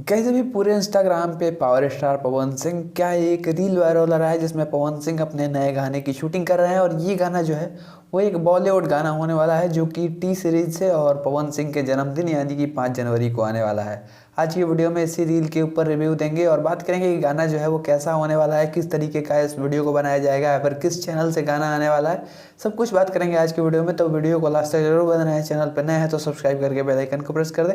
कैसे भी पूरे इंस्टाग्राम पे पावर स्टार पवन सिंह क्या एक रील वायरल हो रहा है जिसमें पवन सिंह अपने नए गाने की शूटिंग कर रहे हैं। और ये गाना जो है वो एक बॉलीवुड गाना होने वाला है जो कि टी सीरीज से और पवन सिंह के जन्मदिन यानी कि 5 जनवरी को आने वाला है। आज की वीडियो में इसी रील के ऊपर रिव्यू देंगे और बात करेंगे कि गाना जो है वो कैसा होने वाला है, किस तरीके का इस वीडियो को बनाया जाएगा या फिर किस चैनल से गाना आने वाला है। सब कुछ बात करेंगे आज की वीडियो में, तो वीडियो को लास्ट तक जरूर बनाना है। चैनल पर नए हैं तो सब्सक्राइब करके बेल आइकन को प्रेस कर दें।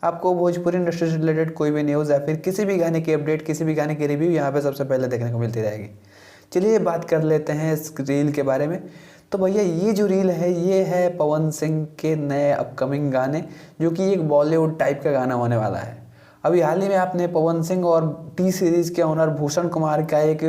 आपको भोजपुरी इंडस्ट्री से रिलेटेड कोई भी न्यूज़ या फिर किसी भी गाने की अपडेट, किसी भी गाने की रिव्यू यहाँ पे सबसे पहले देखने को मिलती रहेगी। चलिए बात कर लेते हैं इस रील के बारे में। तो भैया ये जो रील है ये है पवन सिंह के नए अपकमिंग गाने, जो कि एक बॉलीवुड टाइप का गाना होने वाला है। अभी हाल ही में आपने पवन सिंह और टी सीरीज़ के ओनर भूषण कुमार का एक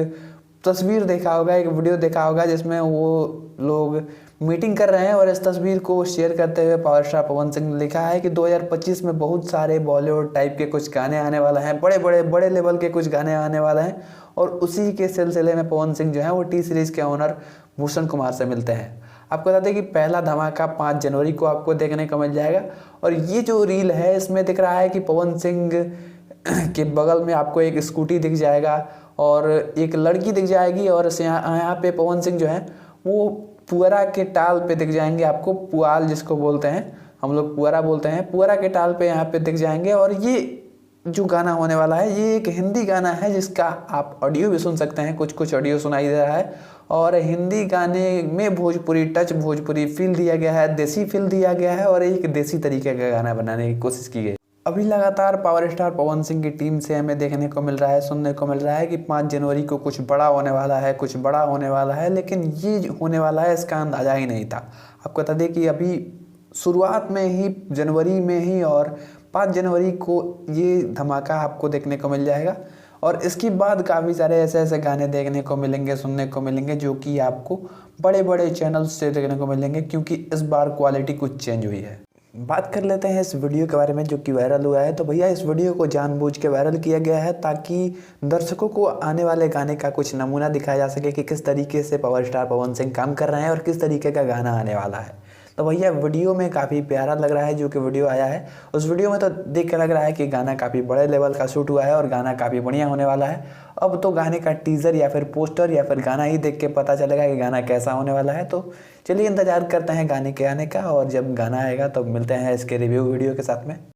तस्वीर देखा होगा, एक वीडियो देखा होगा जिसमें वो लोग मीटिंग कर रहे हैं और इस तस्वीर को शेयर करते हुए पावर स्टार पवन सिंह ने लिखा है कि 2025 में बहुत सारे बॉलीवुड टाइप के कुछ गाने आने वाला हैं, बड़े लेवल के कुछ गाने आने वाले हैं। और उसी के सिलसिले में पवन सिंह जो है वो टी सीरीज़ के ओनर भूषण कुमार से मिलते हैं। आपको बता दें कि पहला धमाका 5 जनवरी को आपको देखने को मिल जाएगा। और ये जो रील है इसमें दिख रहा है कि पवन सिंह के बगल में आपको एक स्कूटी दिख जाएगा और एक लड़की दिख जाएगी। और यहाँ पे पवन सिंह जो है वो पुअरा के टाल पे दिख जाएंगे, आपको पुआल जिसको बोलते हैं, हम लोग पुअरा बोलते हैं, पुअरा के टाल पे यहाँ पे दिख जाएंगे। और ये जो गाना होने वाला है ये एक हिंदी गाना है जिसका आप ऑडियो भी सुन सकते हैं, कुछ ऑडियो सुनाई दे रहा है। और हिंदी गाने में भोजपुरी टच, भोजपुरी फील दिया गया है, देसी फील दिया गया है और एक देसी तरीके का गाना बनाने की कोशिश की गई। अभी लगातार पावर स्टार पवन सिंह की टीम से हमें देखने को मिल रहा है, सुनने को मिल रहा है कि 5 जनवरी को कुछ बड़ा होने वाला है, कुछ बड़ा होने वाला है। लेकिन ये होने वाला है इसका अंदाज़ा ही नहीं था। आपको बता दें कि अभी शुरुआत में ही जनवरी में ही और 5 जनवरी को ये धमाका आपको देखने को मिल जाएगा। और इसके बाद काफ़ी सारे ऐसे गाने देखने को मिलेंगे, सुनने को मिलेंगे, जो कि आपको बड़े बड़े चैनल्स से देखने को मिलेंगे, क्योंकि इस बार क्वालिटी कुछ चेंज हुई है। बात कर लेते हैं इस वीडियो के बारे में जो कि वायरल हुआ है। तो भैया इस वीडियो को जानबूझ के वायरल किया गया है ताकि दर्शकों को आने वाले गाने का कुछ नमूना दिखाया जा सके कि किस तरीके से पावर स्टार पवन सिंह काम कर रहे हैं और किस तरीके का गाना आने वाला है। तो भैया वीडियो में काफ़ी प्यारा लग रहा है जो कि वीडियो आया है। उस वीडियो में तो देख कर लग रहा है कि गाना काफ़ी बड़े लेवल का शूट हुआ है और गाना काफ़ी बढ़िया होने वाला है। अब तो गाने का टीज़र या फिर पोस्टर या फिर गाना ही देख के पता चलेगा कि गाना कैसा होने वाला है। तो चलिए इंतज़ार करते हैं गाने के आने का, और जब गाना आएगा तो मिलते हैं इसके रिव्यू वीडियो के साथ में।